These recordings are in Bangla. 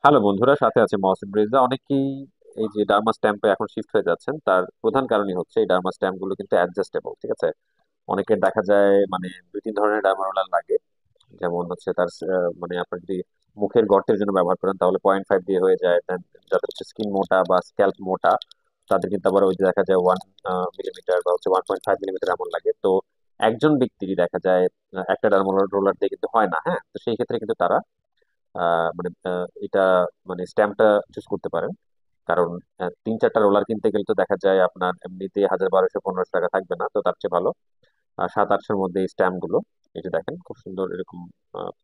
হ্যালো বন্ধুরা, সাথে আছে মহসিন রেজা। অনেকেই এই যে ডার্মা স্ট্যাম্পে এখন শিফট হয়ে যাচ্ছেন, তার প্রধান কারণই হচ্ছে এই ডার্মা স্ট্যাম্প গুলো কিন্তু অ্যাডজাস্টেবল। ঠিক আছে, অনেকের দেখা যায় মানে দুই তিন ধরনের ডার্মা রোলার লাগে। যেমন হচ্ছে তার মানে আপনার যদি মুখের গর্তের জন্য ব্যবহার করেন তাহলে 0.5 দিয়ে হয়ে যায়। Then যাদের হচ্ছে স্কিন মোটা বা স্ক্যাল্প মোটা, তাদের কিন্তু আবার ওই যে দেখা যায় 1 মিলিমিটার বা হচ্ছে 1.5 মিলিমিটার এমন লাগে। তো একজন ব্যক্তিরই দেখা যায় একটা ডার্মা রোলার দিয়ে কিন্তু হয় না। হ্যাঁ, তো সেই ক্ষেত্রে কিন্তু তারা মানে এটা মানে স্ট্যাম্পটা চুজ করতে পারেন। কারণ তিন চারটা রোলার কিনতে গেলে তো দেখা যায় আপনার এমনিতে 1,000, 1,200, 1,500 টাকা থাকবে না। তো তার চেয়ে ভালো 700-800-র মধ্যে এই স্ট্যাম্প গুলো, এই যে দেখেন খুব সুন্দর এরকম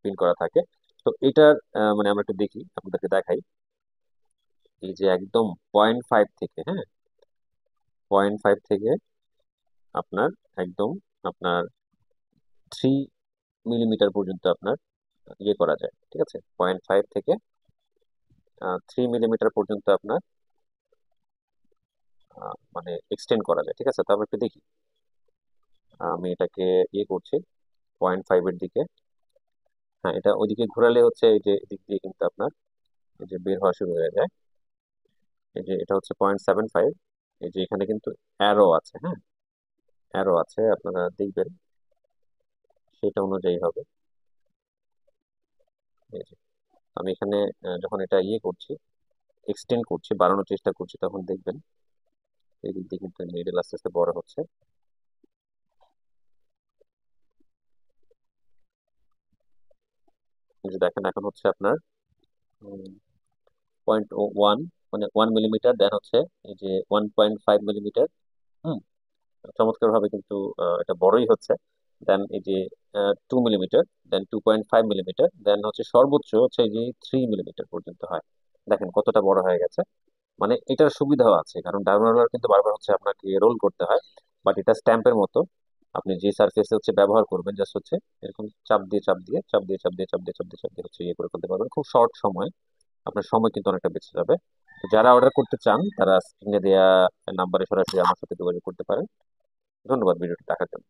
প্রিন্ট করা থাকে। তো এটার মানে আমরা একটু দেখি, আপনাদেরকে দেখাই। এই যে একদম 0.5 থেকে, হ্যাঁ, 0.5 থেকে আপনার একদম আপনার 3 মিলিমিটার পর্যন্ত আপনার ইয়ে করা যায়। ঠিক আছে, 0.5 থেকে 3 মিলিমিটার পর্যন্ত আপনার মানে এক্সটেন্ড করা যায়। ঠিক আছে, তো আমরা একটু দেখি। আমি এটাকে ইয়ে করছি 0.5-এর দিকে। হ্যাঁ, এটা ওইদিকে ঘোরালে হচ্ছে এই যে এদিক দিয়ে কিন্তু আপনার এই যে বের হওয়া শুরু হয়ে যায়। এই যে এটা হচ্ছে 0.75। এই যে এখানে কিন্তু অ্যারো আছে, হ্যাঁ, অ্যারো আছে, আপনারা দেখবেন সেটা অনুযায়ী হবে। এই যে আমি এখানে যখন এটা ইয়ে করছি, এক্সটেন্ড করছি, বাড়ানোর চেষ্টা করছি, তখন দেখবেন এই দিক দিয়ে কিন্তু নিডল আস্তে আস্তে বড় হচ্ছে। এই যে দেখেন এখন হচ্ছে আপনার 0.1, মানে 1 মিলিমিটার, দেন হচ্ছে এই যে 1.5 মিলিমিটার। হুম, চমৎকার ভাবে কিন্তু এটা বড়ই হচ্ছে। দেন এই যে 2 মিলিমিটার, দেন 2.5 মিলিমিটার, দেন হচ্ছে সর্বোচ্চ হচ্ছে এই যে 3 মিলিমিটার পর্যন্ত হয়। দেখেন কতটা বড় হয়ে গেছে। মানে এটার সুবিধাও আছে, কারণ ডায়মন্ড রোলার কিন্তু বারবার হচ্ছে আপনাকে রোল করতে হয়। বাট এটা স্ট্যাম্পের মতো, আপনি যে সার্ফেসে হচ্ছে ব্যবহার করবেন, জাস্ট হচ্ছে এরকম চাপ দিয়ে চাপ দিয়ে চাপ দিয়ে চাপ দিয়ে চাপ দিয়ে চাপ দিয়ে চাপ দিয়ে হচ্ছে ইয়ে করে ফেলতে পারবেন খুব শর্ট সময়। আপনার সময় কিন্তু অনেকটা বেঁচে যাবে। তো যারা অর্ডার করতে চান তারা স্ক্রিনে দেওয়া নাম্বারে সরাসরি আমার সাথে যোগাযোগ করতে পারেন। ধন্যবাদ ভিডিওটি দেখার জন্য।